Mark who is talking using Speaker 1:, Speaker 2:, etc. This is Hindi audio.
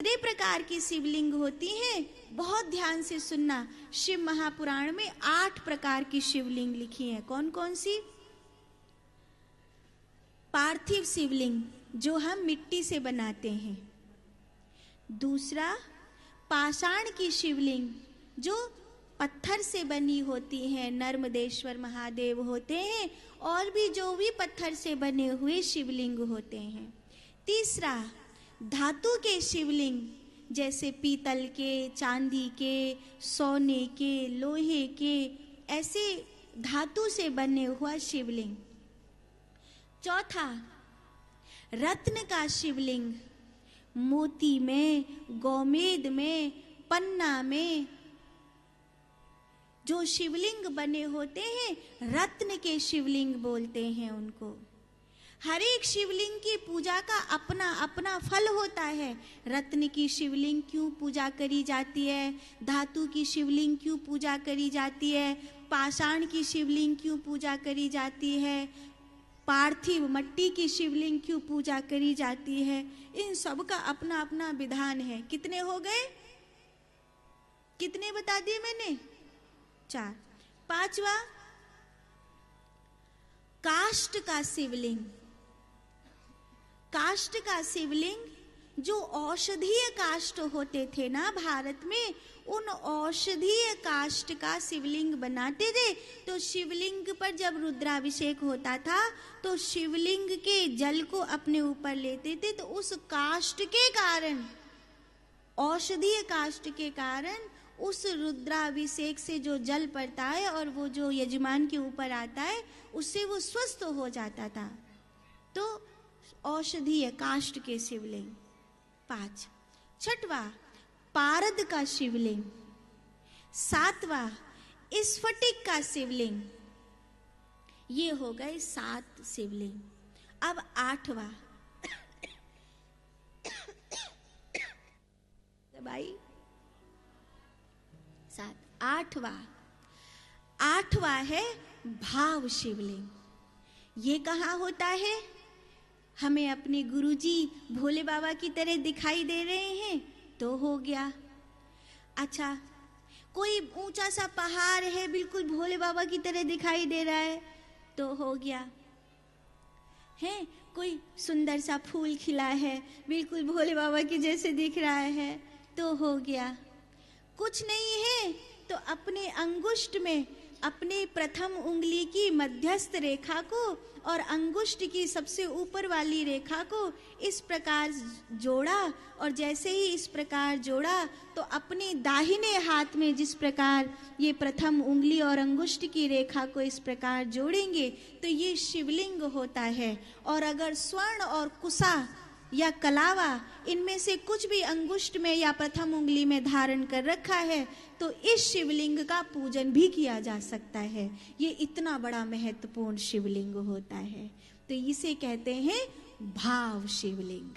Speaker 1: कितने प्रकार की शिवलिंग होती हैं, बहुत ध्यान से सुनना। शिव महापुराण में 8 प्रकार की शिवलिंग लिखी है। कौन कौन सी? पार्थिव शिवलिंग जो हम मिट्टी से बनाते हैं। दूसरा, पाषाण की शिवलिंग जो पत्थर से बनी होती है, नर्मदेश्वर महादेव होते हैं, और भी जो भी पत्थर से बने हुए शिवलिंग होते हैं। तीसरा, धातु के शिवलिंग जैसे पीतल के, चांदी के, सोने के, लोहे के, ऐसे धातु से बने हुआ शिवलिंग। चौथा, रत्न का शिवलिंग, मोती में, गोमेद में, पन्ना में जो शिवलिंग बने होते हैं, रत्न के शिवलिंग बोलते हैं उनको। हर एक शिवलिंग की पूजा का अपना अपना फल होता है। रत्न की शिवलिंग क्यों पूजा करी जाती है, धातु की शिवलिंग क्यों पूजा करी जाती है, पाषाण की शिवलिंग क्यों पूजा करी जाती है, पार्थिव मट्टी की शिवलिंग क्यों पूजा करी जाती है, इन सब का अपना अपना विधान है। कितने हो गए? कितने बता दिए मैंने? 4। पांचवा, काष्ठ का शिवलिंग। काष्ठ का शिवलिंग जो औषधीय काष्ठ होते थे ना भारत में, उन औषधीय काष्ठ का शिवलिंग बनाते थे। तो शिवलिंग पर जब रुद्राभिषेक होता था तो शिवलिंग के जल को अपने ऊपर लेते थे। तो उस काष्ठ के कारण, औषधीय काष्ठ के कारण, उस रुद्राभिषेक से जो जल पड़ता है और वो जो यजमान के ऊपर आता है, उससे वो स्वस्थ हो जाता था। तो औषधीय काष्ठ के शिवलिंग। 5। छठवा, पारद का शिवलिंग। 7वां, स्फटिक का शिवलिंग। ये हो गए 7 शिवलिंग। अब 8वां भाई 7। 8वां है भाव शिवलिंग। ये कहाँ होता है? हमें अपने गुरुजी भोले बाबा की तरह दिखाई दे रहे हैं तो हो गया। अच्छा, कोई ऊंचा सा पहाड़ है, बिल्कुल भोले बाबा की तरह दिखाई दे रहा है तो हो गया। है कोई सुंदर सा फूल खिला है, बिल्कुल भोले बाबा की जैसे दिख रहा है तो हो गया। कुछ नहीं है तो अपने अंगुष्ठ में अपने प्रथम उंगली की मध्यस्थ रेखा को और अंगुष्ठ की सबसे ऊपर वाली रेखा को इस प्रकार जोड़ा, और जैसे ही इस प्रकार जोड़ा तो अपने दाहिने हाथ में जिस प्रकार ये प्रथम उंगली और अंगुष्ठ की रेखा को इस प्रकार जोड़ेंगे तो ये शिवलिंग होता है। और अगर स्वर्ण और कुशा या कलावा इनमें से कुछ भी अंगुष्ठ में या प्रथम उंगली में धारण कर रखा है तो इस शिवलिंग का पूजन भी किया जा सकता है। ये इतना बड़ा महत्वपूर्ण शिवलिंग होता है। तो इसे कहते हैं भाव शिवलिंग।